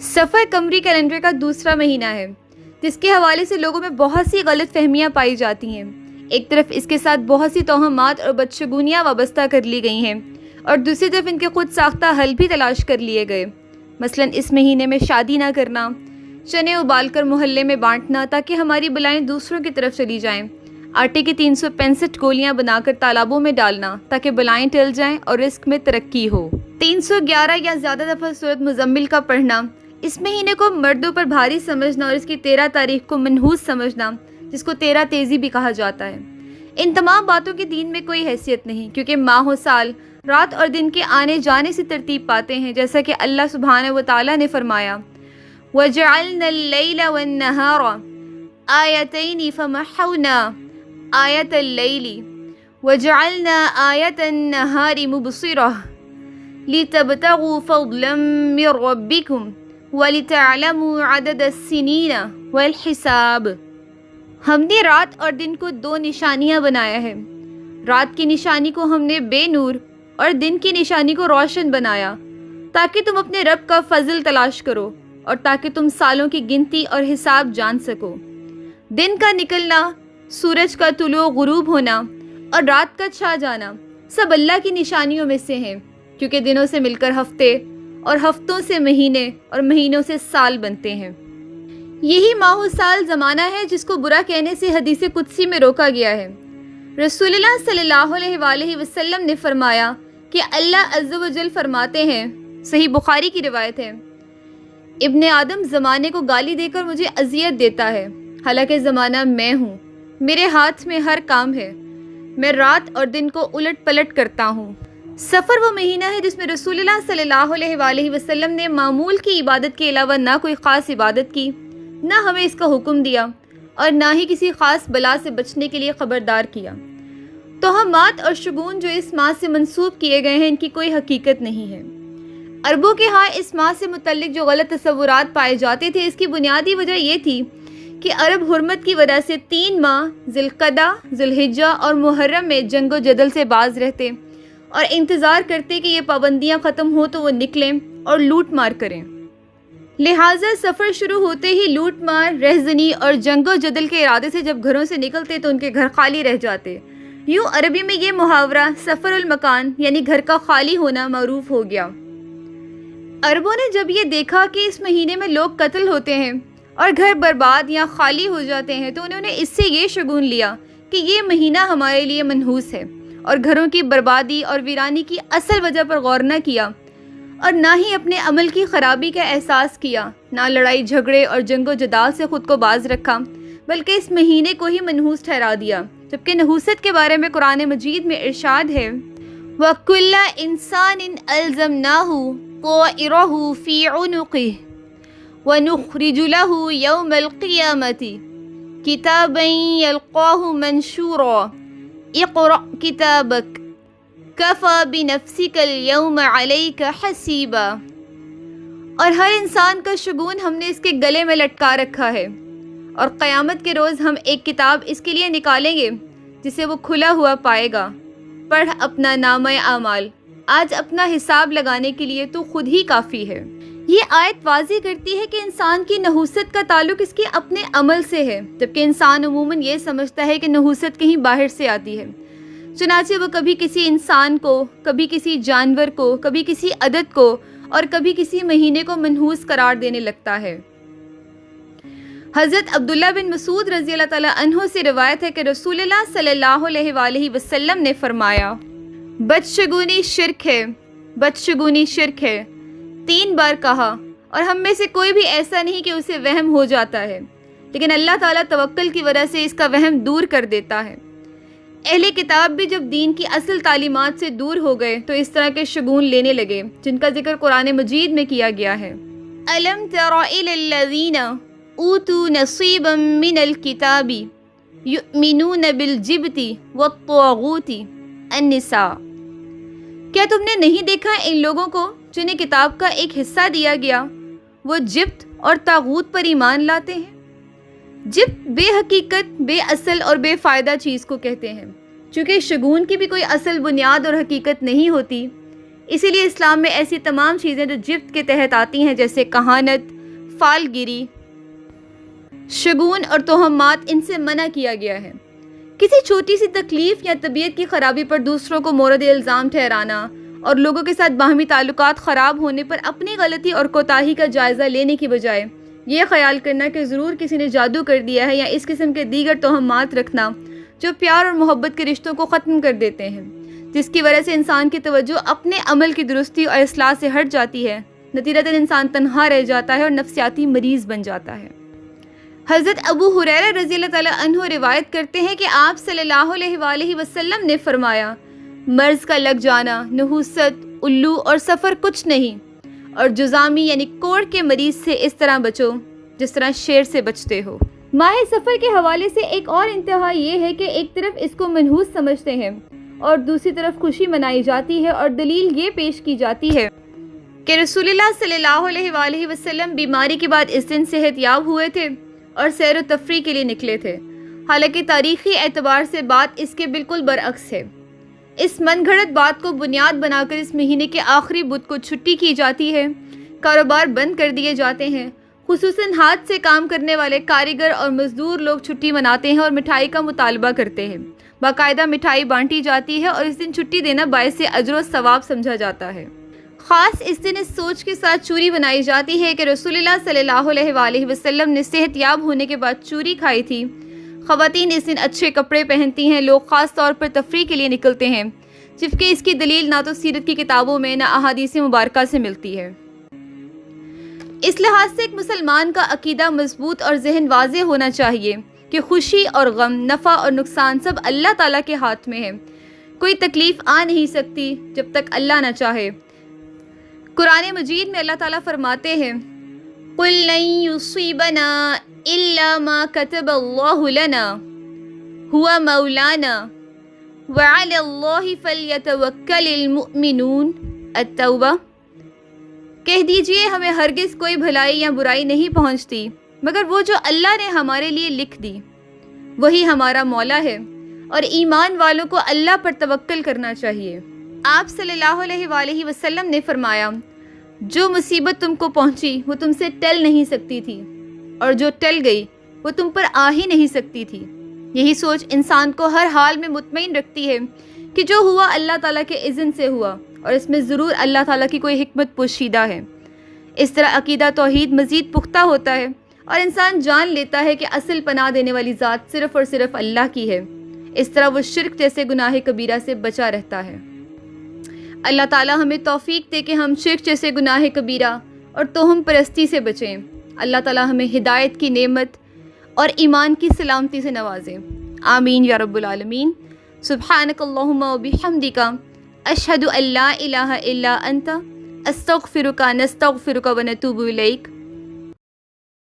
سفر قمری کیلنڈر کا دوسرا مہینہ ہے جس کے حوالے سے لوگوں میں بہت سی غلط فہمیاں پائی جاتی ہیں۔ ایک طرف اس کے ساتھ بہت سی توہمات اور بدشگونیاں وابستہ کر لی گئی ہیں اور دوسری طرف ان کے خود ساختہ حل بھی تلاش کر لیے گئے۔ مثلاً اس مہینے میں شادی نہ کرنا، چنے ابال کر محلے میں بانٹنا تاکہ ہماری بلائیں دوسروں کی طرف چلی جائیں، آٹے کی 365 گولیاں بنا کر تالابوں میں ڈالنا تاکہ بلائیں ٹل جائیں اور رزق میں ترقی ہو، 311 یا زیادہ دفعہ سورۃ مزمل کا پڑھنا، اس مہینے کو مردوں پر بھاری سمجھنا اور اس کی 13 تاریخ کو منحوس سمجھنا جس کو 13 تیزی بھی کہا جاتا ہے۔ ان تمام باتوں کی دین میں کوئی حیثیت نہیں، کیونکہ ماہ و سال رات اور دن کے آنے جانے سے ترتیب پاتے ہیں، جیسا کہ اللہ سبحانہ و تعالیٰ نے فرمایا وَجَعَلْنَا اللَّيْلَ وَالنَّهَارَ آیَتَيْنِ فَمَحَوْنَا آیَةَ اللَّيْلِ وَجَعَلْنَا آیَةَ النَّهَارِ مُبْصِرَةً لِتَبْتَغُوا فَضْلًا مِّن رَّبِّكُمْ وَلِتَعْلَمُوا عَدَدَ السِّنِينَ وَالْحِسَابَ۔ ہم نے رات اور دن کو 2 نشانیاں بنایا ہے۔ رات کی نشانی کو ہم نے بے نور اور دن کی نشانی کو روشن بنایا تاکہ تم اپنے رب کا فضل تلاش کرو اور تاکہ تم سالوں کی گنتی اور حساب جان سکو۔ دن کا نکلنا، سورج کا طلوع و غروب ہونا اور رات کا چھا جانا سب اللہ کی نشانیوں میں سے ہیں، کیونکہ دنوں سے مل کر ہفتے اور ہفتوں سے مہینے اور مہینوں سے سال بنتے ہیں۔ یہی ماہ و سال زمانہ ہے جس کو برا کہنے سے حدیث قدسی میں روکا گیا ہے۔ رسول اللہ صلی اللہ علیہ وآلہ وسلم نے فرمایا کہ اللہ عز و جل فرماتے ہیں، صحیح بخاری کی روایت ہے، ابن آدم زمانے کو گالی دے کر مجھے اذیت دیتا ہے، حالانکہ زمانہ میں ہوں، میرے ہاتھ میں ہر کام ہے، میں رات اور دن کو الٹ پلٹ کرتا ہوں۔ سفر وہ مہینہ ہے جس میں رسول اللہ صلی اللہ علیہ وآلہ وسلم نے معمول کی عبادت کے علاوہ نہ کوئی خاص عبادت کی، نہ ہمیں اس کا حکم دیا اور نہ ہی کسی خاص بلا سے بچنے کے لیے خبردار کیا۔ توہمات اور شگون جو اس ماہ سے منسوب کیے گئے ہیں ان کی کوئی حقیقت نہیں ہے۔ عربوں کے ہاں اس ماہ سے متعلق جو غلط تصورات پائے جاتے تھے، اس کی بنیادی وجہ یہ تھی کہ عرب حرمت کی وجہ سے 3 ماہ ذی القعدہ، ذی الحجہ اور محرم میں جنگ و جدل سے باز رہتے اور انتظار کرتے کہ یہ پابندیاں ختم ہوں تو وہ نکلیں اور لوٹ مار کریں۔ لہٰذا سفر شروع ہوتے ہی لوٹ مار، رہزنی اور جنگ و جدل کے ارادے سے جب گھروں سے نکلتے تو ان کے گھر خالی رہ جاتے۔ یوں عربی میں یہ محاورہ سفر المکان یعنی گھر کا خالی ہونا معروف ہو گیا۔ عربوں نے جب یہ دیکھا کہ اس مہینے میں لوگ قتل ہوتے ہیں اور گھر برباد یا خالی ہو جاتے ہیں تو انہوں نے اس سے یہ شگون لیا کہ یہ مہینہ ہمارے لیے منحوس ہے، اور گھروں کی بربادی اور ویرانی کی اصل وجہ پر غور نہ کیا اور نہ ہی اپنے عمل کی خرابی کا احساس کیا، نہ لڑائی جھگڑے اور جنگ و جدال سے خود کو باز رکھا، بلکہ اس مہینے کو ہی منحوس ٹھہرا دیا۔ جبکہ نحوست کے بارے میں قرآن مجید میں ارشاد ہے وَكُلَّ إِنسَانٍ أَلْزَمْنَاهُ طَائِرَهُ فِي عُنُقِهِ وَنُخْرِجُ لَهُ يَوْمَ الْقِيَامَةِ كِتَابًا يَلْقَاهُ مَنْشُورًا اقْرَأْ كِتَابَكَ كَفَى بِنَفْسِكَ الْيَوْمَ عَلَيْكَ حَسِيبًا۔ اور ہر انسان کا شگون ہم نے اس کے گلے میں لٹکا رکھا ہے، اور قیامت کے روز ہم ایک کتاب اس کے لیے نکالیں گے جسے وہ کھلا ہوا پائے گا۔ پڑھ اپنا نامہ اعمال، آج اپنا حساب لگانے کے لیے تو خود ہی کافی ہے۔ یہ آیت واضح کرتی ہے کہ انسان کی نحوست کا تعلق اس کے اپنے عمل سے ہے، جبکہ انسان عموماً یہ سمجھتا ہے کہ نحوست کہیں باہر سے آتی ہے، چنانچہ وہ کبھی کسی انسان کو، کبھی کسی جانور کو، کبھی کسی عدد کو اور کبھی کسی مہینے کو منحوس قرار دینے لگتا ہے۔ حضرت عبداللہ بن مسعود رضی اللہ تعالیٰ عنہ سے روایت ہے کہ رسول اللہ صلی اللہ علیہ وآلہ وسلم نے فرمایا بدشگونی شرک ہے، بدشگونی شرک ہے، 3 بار کہا، اور ہم میں سے کوئی بھی ایسا نہیں کہ اسے وہم ہو جاتا ہے، لیکن اللہ تعالیٰ توکل کی وجہ سے اس کا وہم دور کر دیتا ہے۔ اہل کتاب بھی جب دین کی اصل تعلیمات سے دور ہو گئے تو اس طرح کے شگون لینے لگے جن کا ذکر قرآن مجید میں کیا گیا ہے۔ أَلَمْ تَرَ إِلَى الَّذِينَ أُوتُوا نَصِيبًا مِنَ الْكِتَابِ يُؤْمِنُونَ بِالْجِبْتِ وَالطَّاغُوتِ النِّسَاء۔ کیا تم نے نہیں دیکھا ان لوگوں کو جنہیں کتاب کا ایک حصہ دیا گیا، وہ جبت اور طاغوت پر ایمان لاتے ہیں؟ جبت بے حقیقت، بے اصل اور بے فائدہ چیز کو کہتے ہیں۔ چونکہ شگون کی بھی کوئی اصل بنیاد اور حقیقت نہیں ہوتی، اسی لیے اسلام میں ایسی تمام چیزیں جو جبت کے تحت آتی ہیں جیسے کہانت، فال گیری، شگون اور توہمات، ان سے منع کیا گیا ہے۔ کسی چھوٹی سی تکلیف یا طبیعت کی خرابی پر دوسروں کو مورد الزام ٹھہرانا اور لوگوں کے ساتھ باہمی تعلقات خراب ہونے پر اپنی غلطی اور کوتاہی کا جائزہ لینے کی بجائے یہ خیال کرنا کہ ضرور کسی نے جادو کر دیا ہے یا اس قسم کے دیگر توہمات رکھنا جو پیار اور محبت کے رشتوں کو ختم کر دیتے ہیں، جس کی وجہ سے انسان کی توجہ اپنے عمل کی درستی اور اصلاح سے ہٹ جاتی ہے، نتیجتاً انسان تنہا رہ جاتا ہے اور نفسیاتی مریض بن جاتا ہے۔ حضرت ابو ہریرہ رضی اللہ تعالیٰ عنہ روایت کرتے ہیں کہ آپ صلی اللہ علیہ وآلہ وسلم نے فرمایا، مرض کا لگ جانا، نحوست، الو اور سفر کچھ نہیں، اور جزامی یعنی کوڑ کے مریض سے اس طرح بچو جس طرح شیر سے بچتے ہو۔ ماہ سفر کے حوالے سے ایک اور انتہا یہ ہے کہ ایک طرف اس کو منحوس سمجھتے ہیں اور دوسری طرف خوشی منائی جاتی ہے، اور دلیل یہ پیش کی جاتی ہے کہ رسول اللہ صلی اللہ علیہ وآلہ وسلم بیماری کے بعد اس دن صحت یاب ہوئے تھے اور سیر و تفریح کے لیے نکلے تھے، حالانکہ تاریخی اعتبار سے بات اس کے بالکل برعکس ہے۔ اس من گھڑت بات کو بنیاد بنا کر اس مہینے کے آخری بدھ کو چھٹی کی جاتی ہے، کاروبار بند کر دیے جاتے ہیں، خصوصاً ہاتھ سے کام کرنے والے کاریگر اور مزدور لوگ چھٹی مناتے ہیں اور مٹھائی کا مطالبہ کرتے ہیں، باقاعدہ مٹھائی بانٹی جاتی ہے اور اس دن چھٹی دینا باعث اجر و ثواب سمجھا جاتا ہے۔ خاص اس دن اس سوچ کے ساتھ چوری بنائی جاتی ہے کہ رسول اللہ صلی اللہ علیہ وآلہ وسلم نے صحت یاب ہونے کے بعد چوری کھائی تھی۔ خواتین اس دن اچھے کپڑے پہنتی ہیں، لوگ خاص طور پر تفریح کے لیے نکلتے ہیں، جبکہ اس کی دلیل نہ تو سیرت کی کتابوں میں نہ احادیث مبارکہ سے ملتی ہے۔ اس لحاظ سے ایک مسلمان کا عقیدہ مضبوط اور ذہن واضح ہونا چاہیے کہ خوشی اور غم، نفع اور نقصان سب اللہ تعالیٰ کے ہاتھ میں ہے۔ کوئی تکلیف آ نہیں سکتی جب تک اللہ نہ چاہے۔ قرآن مجید میں اللہ تعالیٰ فرماتے ہیں، قُلْ لَن يُصِيبَنَا إِلَّا مَا كَتَبَ اللَّهُ لَنَا هُوَ مَوْلَانَا وَعَلَى اللَّهِ فَلْيَتَوَكَّلِ الْمُؤْمِنُونَ التوبہ۔ کہہ دیجئے ہمیں ہرگز کوئی بھلائی یا برائی نہیں پہنچتی مگر وہ جو اللہ نے ہمارے لیے لکھ دی، وہی ہمارا مولا ہے، اور ایمان والوں کو اللہ پر توکل کرنا چاہیے۔ آپ صلی اللہ علیہ وآلہ وسلم نے فرمایا، جو مصیبت تم کو پہنچی وہ تم سے ٹل نہیں سکتی تھی، اور جو ٹل گئی وہ تم پر آ ہی نہیں سکتی تھی۔ یہی سوچ انسان کو ہر حال میں مطمئن رکھتی ہے کہ جو ہوا اللہ تعالیٰ کے اذن سے ہوا، اور اس میں ضرور اللہ تعالیٰ کی کوئی حکمت پوشیدہ ہے۔ اس طرح عقیدہ توحید مزید پختہ ہوتا ہے اور انسان جان لیتا ہے کہ اصل پناہ دینے والی ذات صرف اور صرف اللہ کی ہے۔ اس طرح وہ شرک جیسے گناہ کبیرہ سے بچا رہتا ہے۔ اللہ تعالیٰ ہمیں توفیق دے کہ ہم شرک جیسے گناہ کبیرہ اور توہم پرستی سے بچیں۔ اللہ تعالیٰ ہمیں ہدایت کی نعمت اور ایمان کی سلامتی سے نوازے۔ آمین یا رب العالمین۔ سبحانک اللہم و بحمدک، اشہد ان لا الہ الا انت، استغفرک نستغفرک و نتوب الیک۔